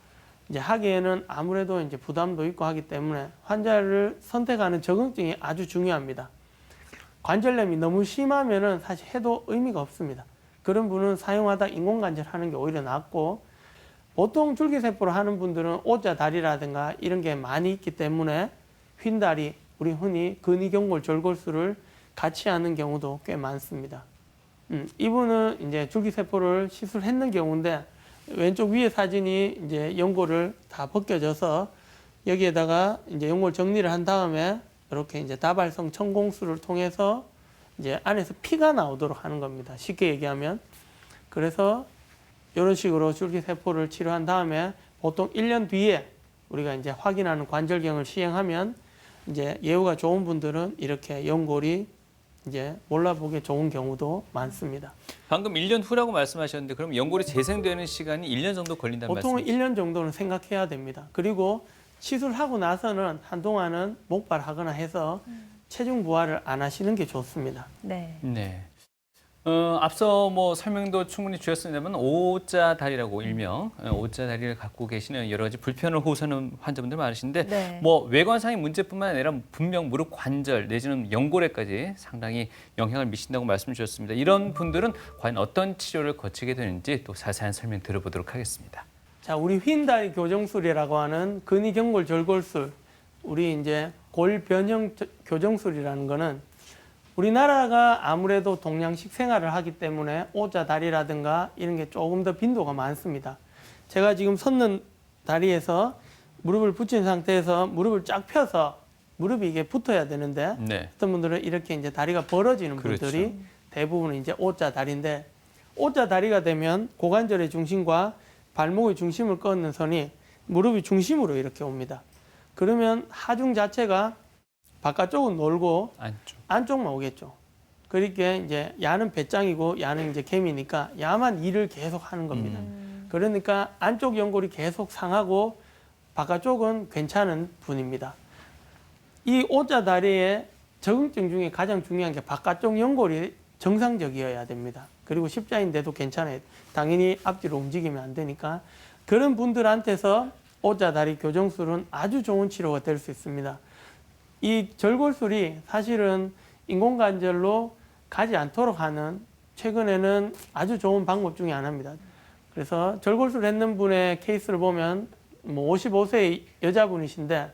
S3: 이제 하기에는 아무래도 이제 부담도 있고 하기 때문에 환자를 선택하는 적응증이 아주 중요합니다. 관절염이 너무 심하면은 사실 해도 의미가 없습니다. 그런 분은 사용하다 인공관절 하는 게 오히려 낫고 보통 줄기세포를 하는 분들은 오자다리라든가 이런 게 많이 있기 때문에 휜다리, 우리 흔히 근위경골 절골술을 같이 하는 경우도 꽤 많습니다. 이분은 이제 줄기세포를 시술했는 경우인데 왼쪽 위에 사진이 이제 연골을 다 벗겨져서 여기에다가 이제 연골 정리를 한 다음에 이렇게 이제 다발성 천공술을 통해서 이제 안에서 피가 나오도록 하는 겁니다. 쉽게 얘기하면. 그래서 이런 식으로 줄기세포를 치료한 다음에 보통 1년 뒤에 우리가 이제 확인하는 관절경을 시행하면 이제 예후가 좋은 분들은 이렇게 연골이 이제 몰라보기 좋은 경우도 많습니다.
S1: 방금 1년 후라고 말씀하셨는데 그럼 연골이 재생되는 시간이 1년 정도 걸린다는
S3: 보통은
S1: 말씀이시죠?
S3: 1년 정도는 생각해야 됩니다. 그리고 시술하고 나서는 한동안은 목발하거나 해서 체중 부하를 안 하시는 게 좋습니다.
S2: 네.
S1: 네. 앞서 뭐 설명도 충분히 주셨습니다만 오자 다리라고 일명 오자 다리를 갖고 계시는 여러 가지 불편을 호소하는 환자분들 많으신데
S2: 네.
S1: 뭐 외관상의 문제뿐만 아니라 분명 무릎 관절 내지는 연골에까지 상당히 영향을 미친다고 말씀 주셨습니다. 이런 분들은 과연 어떤 치료를 거치게 되는지 또 자세한 설명 들어보도록 하겠습니다.
S3: 자, 우리 휜다리 교정술이라고 하는 근위경골 절골술, 우리 이제 골 변형 교정술이라는 거는 우리나라가 아무래도 동양식 생활을 하기 때문에 오자 다리라든가 이런 게 조금 더 빈도가 많습니다. 제가 지금 섰는 다리에서 무릎을 붙인 상태에서 무릎을 쫙 펴서 무릎이 이게 붙어야 되는데
S1: 네.
S3: 어떤 분들은 이렇게 이제 다리가 벌어지는
S1: 그렇죠.
S3: 분들이 대부분 이제 오자 다리인데, 오자 다리가 되면 고관절의 중심과 발목의 중심을 꺾는 선이 무릎이 중심으로 이렇게 옵니다. 그러면 하중 자체가 바깥쪽은 놀고
S1: 안쪽.
S3: 안쪽만 오겠죠. 그러니까 이제 야는 배짱이고 야는 이제 개미니까 야만 일을 계속 하는 겁니다. 그러니까 안쪽 연골이 계속 상하고 바깥쪽은 괜찮은 분입니다. 이 오자 다리의 적응증 중에 가장 중요한 게 바깥쪽 연골이 정상적이어야 됩니다. 그리고 십자인대도 괜찮아요. 당연히 앞뒤로 움직이면 안 되니까. 그런 분들한테서 오자 다리 교정술은 아주 좋은 치료가 될 수 있습니다. 이 절골술이 사실은 인공관절로 가지 않도록 하는 최근에는 아주 좋은 방법 중에 하나입니다. 그래서 절골술 했는 분의 케이스를 보면 뭐 55세 여자분이신데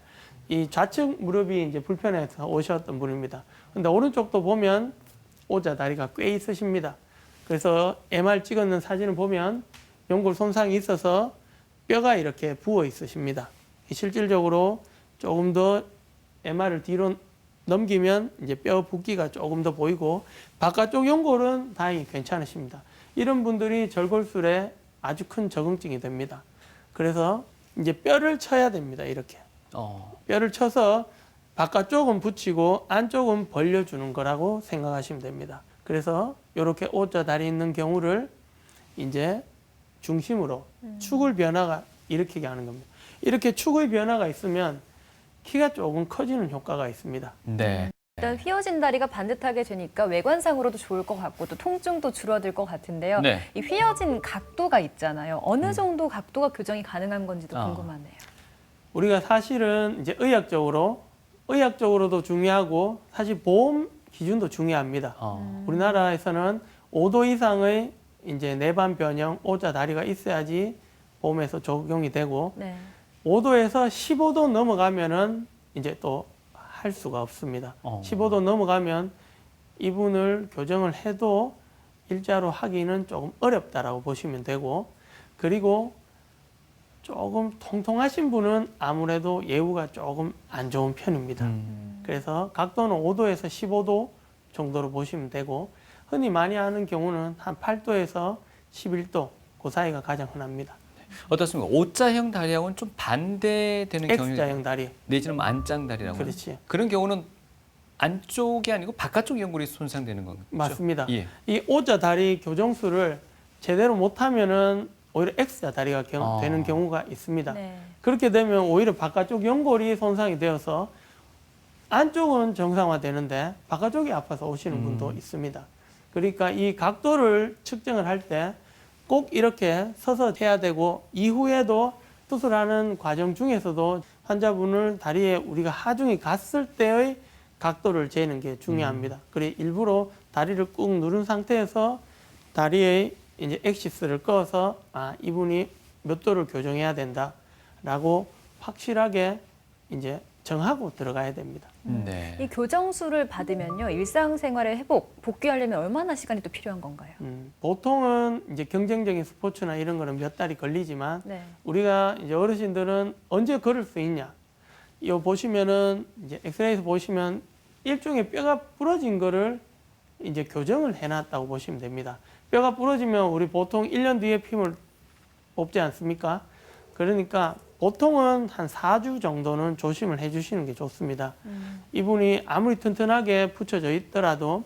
S3: 이 좌측 무릎이 이제 불편해서 오셨던 분입니다. 근데 오른쪽도 보면 오자 다리가 꽤 있으십니다. 그래서 MR 찍었는 사진을 보면 연골 손상이 있어서 뼈가 이렇게 부어 있으십니다. 실질적으로 조금 더 MR을 뒤로 넘기면 이제 뼈 붓기가 조금 더 보이고 바깥쪽 연골은 다행히 괜찮으십니다. 이런 분들이 절골술에 아주 큰 적응증이 됩니다. 그래서 이제 뼈를 쳐야 됩니다. 이렇게 뼈를 쳐서 바깥쪽은 붙이고 안쪽은 벌려주는 거라고 생각하시면 됩니다. 그래서 이렇게 오자 다리 있는 경우를 이제 중심으로 축을 변화가 일으키게 하는 겁니다. 이렇게 축의 변화가 있으면 키가 조금 커지는 효과가 있습니다.
S1: 네.
S2: 일단 휘어진 다리가 반듯하게 되니까 외관상으로도 좋을 것 같고 또 통증도 줄어들 것 같은데요.
S1: 네.
S2: 이 휘어진 각도가 있잖아요. 어느 정도 각도가 교정이 가능한 건지도 궁금하네요.
S3: 우리가 사실은 이제 의학적으로도 중요하고 사실 보험 기준도 중요합니다. 우리나라에서는 5도 이상의 이제 내반 변형 오자 다리가 있어야지 보험에서 적용이 되고
S2: 네.
S3: 5도에서 15도 넘어가면은 이제 또 할 수가 없습니다. 15도 넘어가면 이분을 교정을 해도 일자로 하기는 조금 어렵다라고 보시면 되고, 그리고 조금 통통하신 분은 아무래도 예후가 조금 안 좋은 편입니다. 그래서 각도는 5도에서 15도 정도로 보시면 되고, 흔히 많이 하는 경우는 한 8도에서 11도 그 사이가 가장 흔합니다.
S1: 어떻습니까? O자형 다리하고는 좀 반대되는 경우
S3: X자형 다리.
S1: 내지는 안짱 다리라고.
S3: 그렇지.
S1: 그런 경우는 안쪽이 아니고 바깥쪽 연골이 손상되는 건가요?
S3: 맞습니다.
S1: 예.
S3: 이 오자 다리 교정술을 제대로 못하면은 오히려 X자 다리가 되는 경우가 있습니다.
S2: 네.
S3: 그렇게 되면 오히려 바깥쪽 연골이 손상이 되어서 안쪽은 정상화되는데 바깥쪽이 아파서 오시는 분도 있습니다. 그러니까 이 각도를 측정을 할 때 꼭 이렇게 서서 해야 되고, 이후에도 수술하는 과정 중에서도 환자분을 다리에 우리가 하중이 갔을 때의 각도를 재는 게 중요합니다. 그래 일부러 다리를 꾹 누른 상태에서 다리에 이제 엑시스를 꺼서 이분이 몇 도를 교정해야 된다라고 확실하게 이제 정하고 들어가야 됩니다.
S1: 네.
S2: 이 교정술을 받으면요, 일상생활의 회복, 복귀하려면 얼마나 시간이 또 필요한 건가요?
S3: 보통은 이제 경쟁적인 스포츠나 이런 거는 몇 달이 걸리지만
S2: 네.
S3: 우리가 이제 어르신들은 언제 걸을 수 있냐? 이거 보시면은 이제 엑스레이에서 보시면 일종의 뼈가 부러진 거를 이제 교정을 해놨다고 보시면 됩니다. 뼈가 부러지면 우리 보통 1년 뒤에 피임을 뽑지 않습니까? 그러니까 보통은 한 4주 정도는 조심을 해주시는 게 좋습니다. 이분이 아무리 튼튼하게 붙여져 있더라도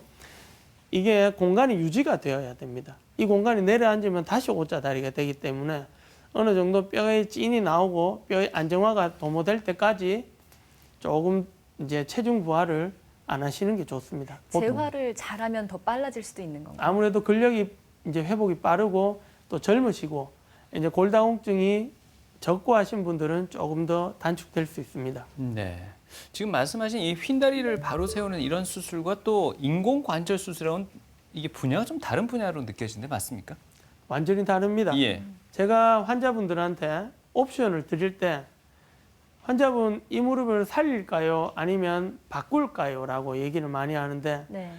S3: 이게 공간이 유지가 되어야 됩니다. 이 공간이 내려앉으면 다시 오자 다리가 되기 때문에 어느 정도 뼈의 찐이 나오고 뼈의 안정화가 도모될 때까지 조금 이제 체중 부하를 안 하시는 게 좋습니다. 보통.
S2: 재활을 잘하면 더 빨라질 수도 있는 건가요?
S3: 아무래도 근력이 이제 회복이 빠르고 또 젊으시고 이제 골다공증이 적고 하신 분들은 조금 더 단축될 수 있습니다.
S1: 네. 지금 말씀하신 이 휜다리를 바로 세우는 이런 수술과 또 인공관절 수술하고는 이게 분야가 좀 다른 분야로 느껴지는데 맞습니까?
S3: 완전히 다릅니다.
S1: 예.
S3: 제가 환자분들한테 옵션을 드릴 때 환자분 이 무릎을 살릴까요? 아니면 바꿀까요? 라고 얘기를 많이 하는데
S2: 네.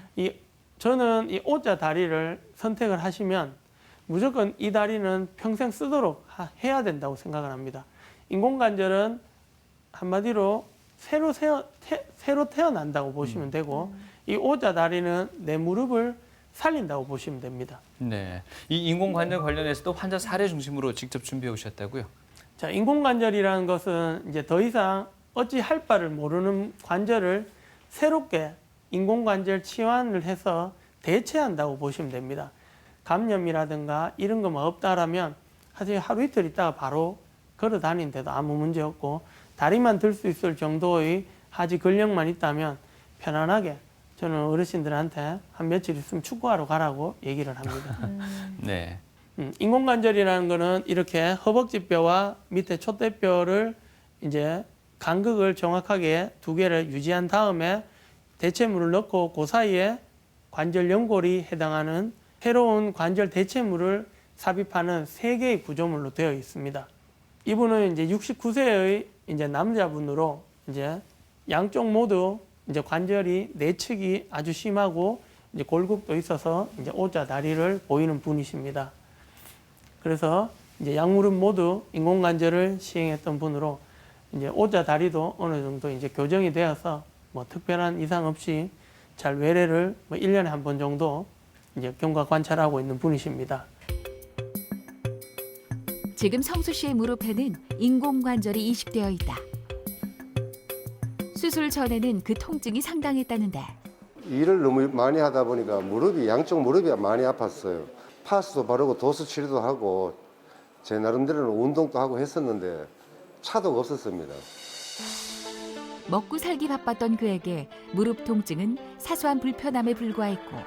S3: 저는 이 O자 다리를 선택을 하시면 무조건 이 다리는 평생 쓰도록 해야 된다고 생각을 합니다. 인공관절은 한마디로 새로 태어난다고 보시면 되고 이 O자 다리는 내 무릎을 살린다고 보시면 됩니다.
S1: 네. 이 인공관절 관련해서도 환자 사례 중심으로 직접 준비해 오셨다고요?
S3: 자, 인공관절이라는 것은 이제 더 이상 어찌 할 바를 모르는 관절을 새롭게 인공관절 치환을 해서 대체한다고 보시면 됩니다. 감염이라든가 이런 것만 없다라면 사실 하루 이틀 있다가 바로 걸어 다니는데도 아무 문제 없고 다리만 들 수 있을 정도의 하지 근력만 있다면 편안하게 저는 어르신들한테 한 며칠 있으면 축구하러 가라고 얘기를 합니다.
S1: 네.
S3: 인공관절이라는 거는 이렇게 허벅지뼈와 밑에 촛대뼈를 이제 간극을 정확하게 두 개를 유지한 다음에 대체물을 넣고 그 사이에 관절 연골이 해당하는 새로운 관절 대체물을 삽입하는 3개의 구조물로 되어 있습니다. 이분은 이제 69세의 이제 남자분으로 이제 양쪽 모두 이제 관절이 내측이 아주 심하고 이제 골국도 있어서 이제 O자 다리를 보이는 분이십니다. 그래서 이제 양무릎 모두 인공관절을 시행했던 분으로 이제 O자 다리도 어느 정도 이제 교정이 되어서 뭐 특별한 이상 없이 잘 외래를 뭐 1년에 한 번 정도 이제 경과 관찰하고 있는 분이십니다.
S4: 지금 성수 씨의 무릎에는 인공관절이 이식되어 있다. 수술 전에는 그 통증이 상당했다는데
S6: 일을 너무 많이 하다 보니까 양쪽 무릎이 많이 아팠어요. 파스도 바르고 도수 치료도 하고 제 나름대로는 운동도 하고 했었는데 차도가 없었습니다.
S4: 먹고 살기 바빴던 그에게 무릎 통증은 사소한 불편함에 불과했고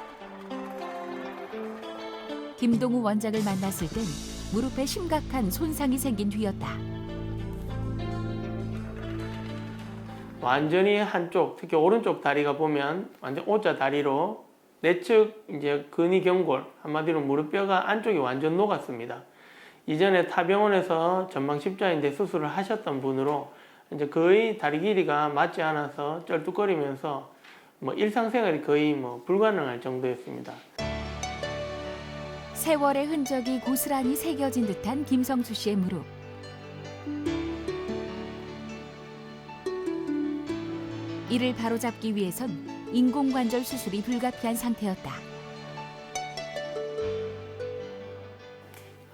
S4: 김동우 원장을 만났을 땐 무릎에 심각한 손상이 생긴 뒤였다.
S3: 완전히 한쪽, 특히 오른쪽 다리가 보면 완전 O자 다리로 내측 이제 근위경골, 한마디로 무릎뼈가 안쪽이 완전 녹았습니다. 이전에 타 병원에서 전방 십자인대 수술을 하셨던 분으로 이제 거의 다리 길이가 맞지 않아서 쩔뚝거리면서 뭐 일상생활이 거의 뭐 불가능할 정도였습니다.
S4: 세월의 흔적이 고스란히 새겨진 듯한 김성수 씨의 무릎. 이를 바로잡기 위해선 인공관절 수술이 불가피한 상태였다.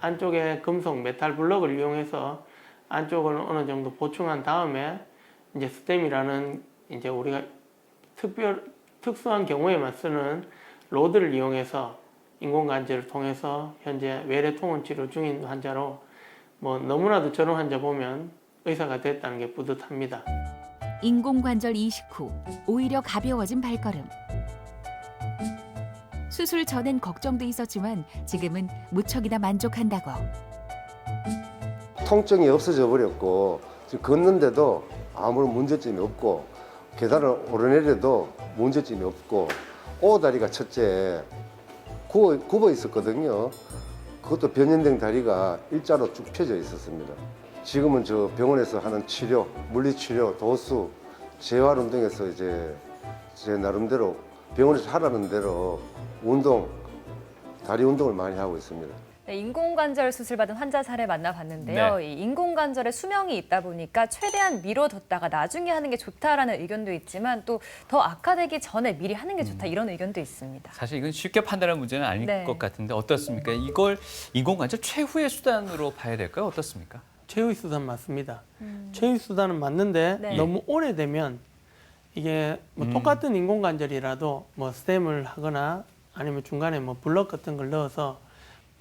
S3: 안쪽에 금속 메탈 블럭을 이용해서 안쪽을 어느 정도 보충한 다음에 이제 스템이라는 이제 우리가 특수한 경우에만 쓰는 로드를 이용해서 인공관절을 통해서 현재 외래 통원 치료 중인 환자로 뭐 너무나도 저런 환자 보면 의사가 됐다는 게 뿌듯합니다.
S4: 인공관절 이식 후 오히려 가벼워진 발걸음. 수술 전엔 걱정도 있었지만 지금은 무척이나 만족한다고.
S6: 통증이 없어져 버렸고 지금 걷는데도 아무런 문제점이 없고 계단을 오르내려도 문제점이 없고 O다리가 첫째 굽어 있었거든요. 그것도 변형된 다리가 일자로 쭉 펴져 있었습니다. 지금은 저 병원에서 하는 치료, 물리치료, 도수, 재활운동에서 이제 제 나름대로 병원에서 하라는 대로 다리 운동을 많이 하고 있습니다.
S2: 네, 인공관절 수술 받은 환자 사례 만나봤는데요.
S1: 네.
S2: 이 인공관절에 수명이 있다 보니까 최대한 미뤄뒀다가 나중에 하는 게 좋다라는 의견도 있지만 또 더 악화되기 전에 미리 하는 게 좋다 이런 의견도 있습니다.
S1: 사실 이건 쉽게 판단할 문제는 아닐
S2: 네.
S1: 것 같은데 어떻습니까? 이걸 인공관절 최후의 수단으로 봐야 될까요? 어떻습니까?
S3: 최후의 수단 맞습니다. 최후의 수단은 맞는데
S2: 네.
S3: 너무 오래되면 이게 뭐 똑같은 인공관절이라도 뭐 스템을 하거나 아니면 중간에 뭐 블럭 같은 걸 넣어서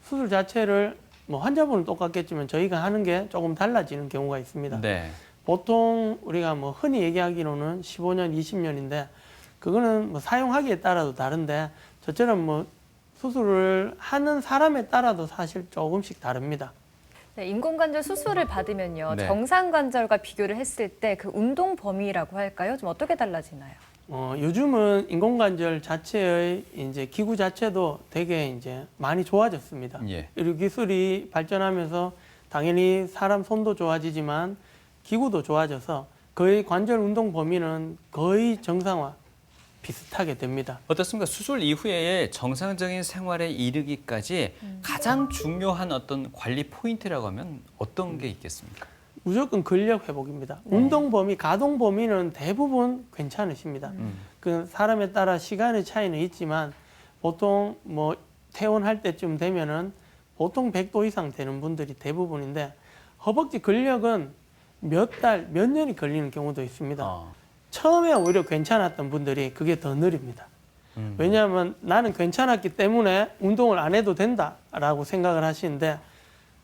S3: 수술 자체를 뭐 환자분은 똑같겠지만 저희가 하는 게 조금 달라지는 경우가 있습니다.
S1: 네.
S3: 보통 우리가 뭐 흔히 얘기하기로는 15년, 20년인데 그거는 뭐 사용하기에 따라도 다른데 저처럼 뭐 수술을 하는 사람에 따라도 사실 조금씩 다릅니다.
S2: 네, 인공관절 수술을 받으면요.
S1: 네.
S2: 정상관절과 비교를 했을 때 그 운동 범위라고 할까요? 좀 어떻게 달라지나요?
S3: 요즘은 인공관절 자체의 이제 기구 자체도 되게 이제 많이 좋아졌습니다.
S1: 예.
S3: 의료 기술이 발전하면서 당연히 사람 손도 좋아지지만 기구도 좋아져서 거의 관절 운동 범위는 거의 정상화 비슷하게 됩니다.
S1: 어떻습니까? 수술 이후에 정상적인 생활에 이르기까지 가장 중요한 어떤 관리 포인트라고 하면 어떤 게 있겠습니까?
S3: 무조건 근력 회복입니다. 운동 범위, 가동 범위는 대부분 괜찮으십니다. 그 사람에 따라 시간의 차이는 있지만 보통 뭐 퇴원할 때쯤 되면은 보통 100도 이상 되는 분들이 대부분인데 허벅지 근력은 몇 달, 몇 년이 걸리는 경우도 있습니다. 처음에 오히려 괜찮았던 분들이 그게 더 느립니다. 왜냐하면 나는 괜찮았기 때문에 운동을 안 해도 된다라고 생각을 하시는데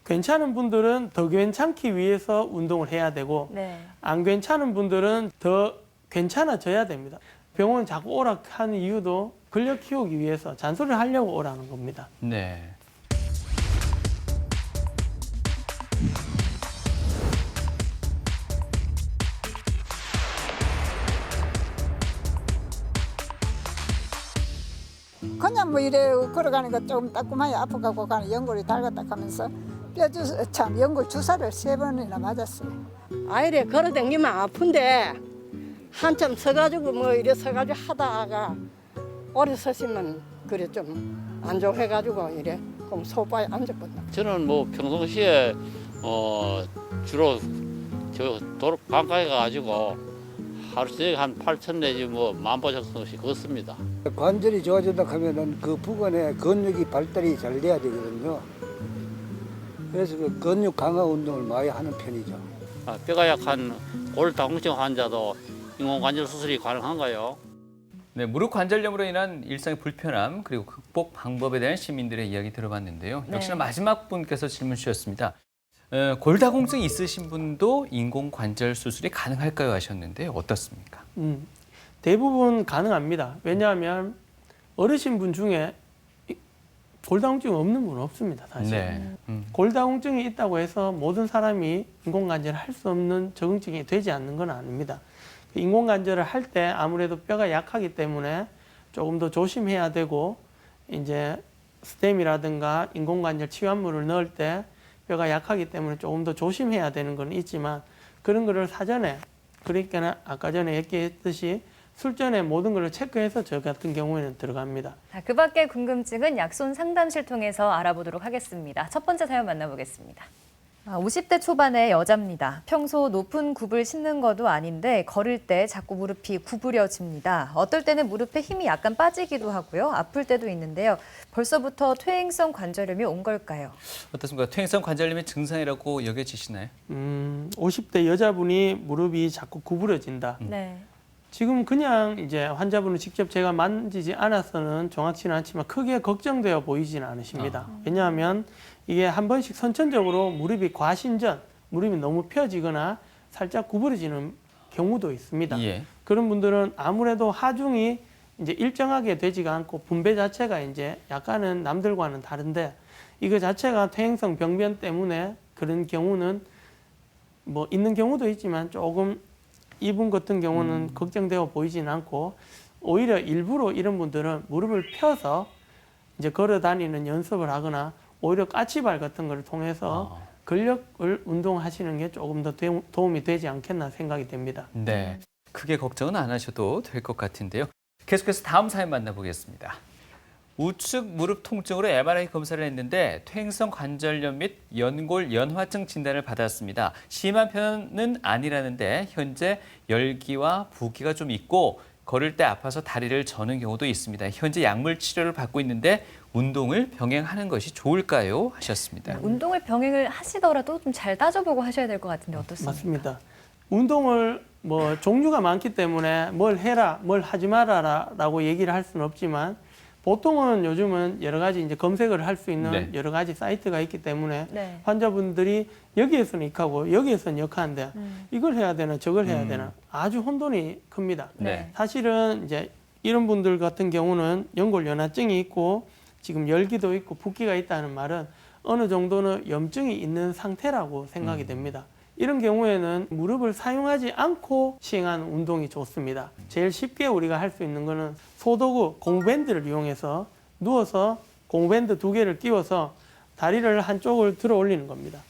S3: 괜찮은 분들은 더 괜찮기 위해서 운동을 해야 되고
S2: 네.
S3: 안 괜찮은 분들은 더 괜찮아져야 됩니다. 병원 자꾸 오라 하는 이유도 근력 키우기 위해서 잔소리를 하려고 오라는 겁니다.
S1: 네.
S7: 그냥 뭐 이래 걸어가는 거 좀 따끔하게 아프고 가는 연골이 닳았다 하면서 참 연골 주사를 3번이나 맞았어요.
S8: 아이래 걸어다니면 아픈데 한참 서가지고 뭐 이래 서가지고 하다가 오래 서시면 그래 좀 안 좋아해가지고 이래 그럼 소파에 앉았거든요.
S9: 저는 뭐 평상시에 주로 도로 강가에 가가지고 하루 저녁에 한 8천 내지 뭐 10,000보 정도씩 걷습니다.
S10: 관절이 좋아진다 하면은 그 부근에 근육이 발달이 잘 돼야 되거든요. 그래서 그 근육 강화 운동을 많이 하는 편이죠.
S9: 뼈가 약한 골다공증 환자도 인공관절 수술이 가능한가요?
S1: 네, 무릎 관절염으로 인한 일상의 불편함 그리고 극복 방법에 대한 시민들의 이야기 들어봤는데요.
S2: 네.
S1: 역시나 마지막 분께서 질문 주셨습니다. 골다공증 있으신 분도 인공관절 수술이 가능할까요 하셨는데 어떻습니까?
S3: 대부분 가능합니다. 왜냐하면 어르신분 중에 골다공증 없는 분은 없습니다. 사실.
S1: 네.
S3: 골다공증이 있다고 해서 모든 사람이 인공관절을 할 수 없는 적응증이 되지 않는 건 아닙니다. 인공관절을 할 때 아무래도 뼈가 약하기 때문에 조금 더 조심해야 되고 이제 스템이라든가 인공관절 치환물을 넣을 때 뼈가 약하기 때문에 조금 더 조심해야 되는 건 있지만 그런 거를 사전에 그러니까 아까 전에 얘기했듯이 술전에 모든 걸 체크해서 저 같은 경우에는 들어갑니다.
S2: 자, 그 밖의 궁금증은 약손 상담실 통해서 알아보도록 하겠습니다. 첫 번째 사연 만나보겠습니다. 50대 초반의 여자입니다. 평소 높은 굽을 신는 것도 아닌데 걸을 때 자꾸 무릎이 구부려집니다. 어떨 때는 무릎에 힘이 약간 빠지기도 하고요. 아플 때도 있는데요. 벌써부터 퇴행성 관절염이 온 걸까요?
S1: 어떻습니까? 퇴행성 관절염의 증상이라고 여겨지시나요?
S3: 50대 여자분이 무릎이 자꾸 구부러진다.
S2: 네.
S3: 지금 그냥 이제 환자분을 직접 제가 만지지 않아서는 정확치는 않지만 크게 걱정되어 보이지는 않으십니다. 왜냐하면 이게 한 번씩 선천적으로 무릎이 과신전, 무릎이 너무 펴지거나 살짝 구부러지는 경우도 있습니다.
S1: 예.
S3: 그런 분들은 아무래도 하중이 이제 일정하게 되지가 않고 분배 자체가 이제 약간은 남들과는 다른데 이거 자체가 퇴행성 병변 때문에 그런 경우는 뭐 있는 경우도 있지만 조금 이분 같은 경우는 걱정되어 보이지는 않고 오히려 일부러 이런 분들은 무릎을 펴서 이제 걸어 다니는 연습을 하거나 오히려 까치발 같은 걸 통해서 근력을 운동하시는 게 조금 더 도움이 되지 않겠나 생각이 됩니다.
S1: 네. 크게 걱정은 안 하셔도 될 것 같은데요. 계속해서 다음 사연 만나보겠습니다. 우측 무릎 통증으로 MRI 검사를 했는데 퇴행성 관절염 및 연골 연화증 진단을 받았습니다. 심한 편은 아니라는데 현재 열기와 부기가 좀 있고 걸을 때 아파서 다리를 저는 경우도 있습니다. 현재 약물 치료를 받고 있는데 운동을 병행하는 것이 좋을까요? 하셨습니다.
S2: 운동을 병행을 하시더라도 좀 잘 따져보고 하셔야 될 것 같은데 어떻습니까?
S3: 맞습니다. 운동을 뭐 종류가 많기 때문에 뭘 해라, 뭘 하지 말아라라고 얘기를 할 수는 없지만 보통은 요즘은 여러 가지 이제 검색을 할 수 있는
S1: 네.
S3: 여러 가지 사이트가 있기 때문에
S2: 네.
S3: 환자분들이 여기에서는 이하고 여기에서는 역하는데 이걸 해야 되나 저걸 해야 되나 아주 혼돈이 큽니다.
S1: 네.
S3: 사실은 이제 이런 분들 같은 경우는 연골연화증이 있고 지금 열기도 있고 붓기가 있다는 말은 어느 정도는 염증이 있는 상태라고 생각이 됩니다. 이런 경우에는 무릎을 사용하지 않고 시행하는 운동이 좋습니다. 제일 쉽게 우리가 할 수 있는 거는 소도구, 고무밴드를 이용해서 누워서 고무밴드 2개를 끼워서 다리를 한쪽을 들어 올리는 겁니다.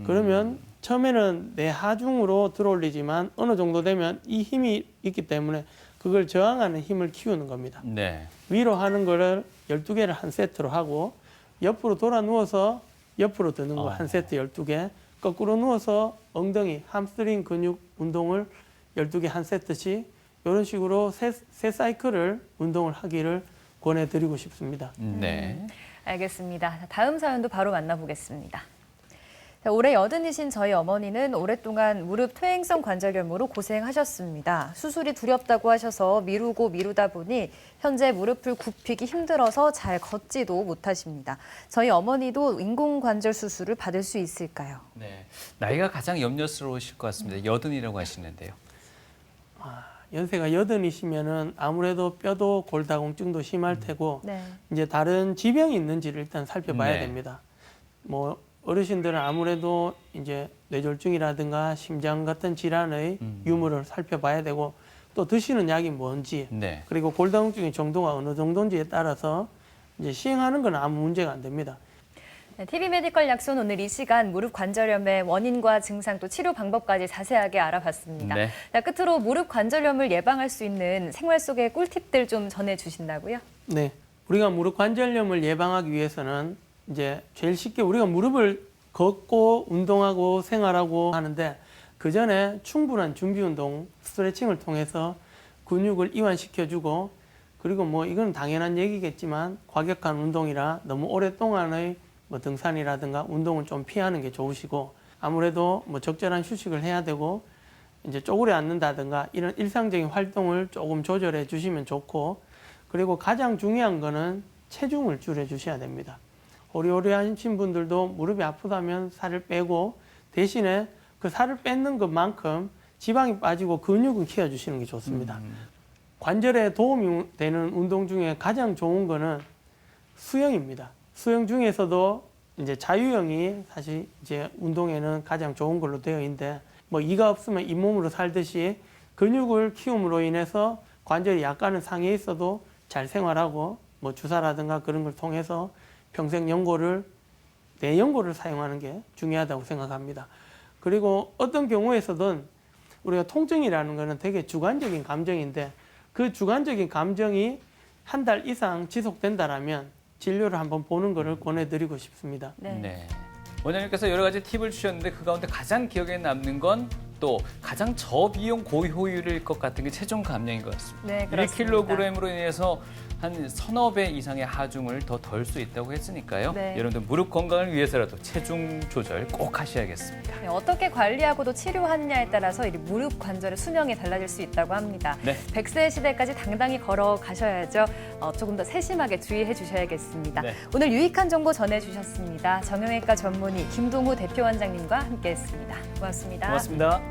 S3: 그러면 처음에는 내 하중으로 들어 올리지만 어느 정도 되면 이 힘이 있기 때문에 그걸 저항하는 힘을 키우는 겁니다.
S1: 네.
S3: 위로 하는 거를 12개를 한 세트로 하고 옆으로 돌아 누워서 옆으로 드는 거 한 세트 12개, 거꾸로 누워서 엉덩이, 함스트링 근육 운동을 12개 한 세트씩 이런 식으로 세 사이클을 운동을 하기를 권해드리고 싶습니다.
S1: 네.
S2: 알겠습니다. 다음 사연도 바로 만나보겠습니다. 자, 올해 80이신 저희 어머니는 오랫동안 무릎 퇴행성 관절염으로 고생하셨습니다. 수술이 두렵다고 하셔서 미루다 보니 현재 무릎을 굽히기 힘들어서 잘 걷지도 못하십니다. 저희 어머니도 인공관절 수술을 받을 수 있을까요?
S1: 네. 나이가 가장 염려스러우실 것 같습니다. 80이라고 하시는데요.
S3: 연세가 80이시면은 아무래도 뼈도 골다공증도 심할 테고
S2: 네.
S3: 이제 다른 지병이 있는지를 일단 살펴봐야
S1: 네.
S3: 됩니다. 뭐 어르신들은 아무래도 이제 뇌졸중이라든가 심장 같은 질환의 유무를 살펴봐야 되고 또 드시는 약이 뭔지
S1: 네.
S3: 그리고 골다공증의 정도가 어느 정도인지에 따라서 이제 시행하는 건 아무 문제가 안 됩니다.
S2: 네, TV 메디컬 약손 오늘 이 시간 무릎 관절염의 원인과 증상 또 치료 방법까지 자세하게 알아봤습니다.
S1: 네.
S2: 자, 끝으로 무릎 관절염을 예방할 수 있는 생활 속의 꿀팁들 좀 전해주신다고요?
S3: 네, 우리가 무릎 관절염을 예방하기 위해서는 이제 제일 쉽게 우리가 무릎을 걷고 운동하고 생활하고 하는데 그 전에 충분한 준비 운동, 스트레칭을 통해서 근육을 이완시켜주고 그리고 뭐 이건 당연한 얘기겠지만 과격한 운동이라 너무 오랫동안의 뭐 등산이라든가 운동을 좀 피하는 게 좋으시고 아무래도 뭐 적절한 휴식을 해야 되고 이제 쪼그려 앉는다든가 이런 일상적인 활동을 조금 조절해 주시면 좋고 그리고 가장 중요한 거는 체중을 줄여 주셔야 됩니다. 호리호리하신 분들도 무릎이 아프다면 살을 빼고 대신에 그 살을 뺏는 것만큼 지방이 빠지고 근육은 키워주시는 게 좋습니다. 관절에 도움이 되는 운동 중에 가장 좋은 거는 수영입니다. 수영 중에서도 이제 자유형이 사실 이제 운동에는 가장 좋은 걸로 되어 있는데 뭐 이가 없으면 잇몸으로 살듯이 근육을 키움으로 인해서 관절이 약간은 상해 있어도 잘 생활하고 뭐 주사라든가 그런 걸 통해서 평생 연골을 내 연골을 사용하는 게 중요하다고 생각합니다. 그리고 어떤 경우에서든 우리가 통증이라는 거는 되게 주관적인 감정인데 그 주관적인 감정이 한 달 이상 지속된다라면 진료를 한번 보는 것을 권해드리고 싶습니다.
S2: 네.
S1: 원장님께서 여러 가지 팁을 주셨는데 그 가운데 가장 기억에 남는 건 또 가장 저비용 고효율일 것 같은 게 체중 감량인 것 같습니다.
S2: 네, 그렇습니다.
S1: 1kg으로 인해서 한 서너 배 이상의 하중을 더 덜 수 있다고 했으니까요.
S2: 네.
S1: 여러분들 무릎 건강을 위해서라도 체중 조절 꼭 하셔야겠습니다.
S2: 네, 어떻게 관리하고도 치료하느냐에 따라서 이 무릎 관절의 수명이 달라질 수 있다고 합니다.
S1: 네.
S2: 100세 시대까지 당당히 걸어가셔야죠. 조금 더 세심하게 주의해 주셔야겠습니다.
S1: 네.
S2: 오늘 유익한 정보 전해주셨습니다. 정형외과 전문의 김동우 대표 원장님과 함께했습니다. 고맙습니다.
S1: 고맙습니다.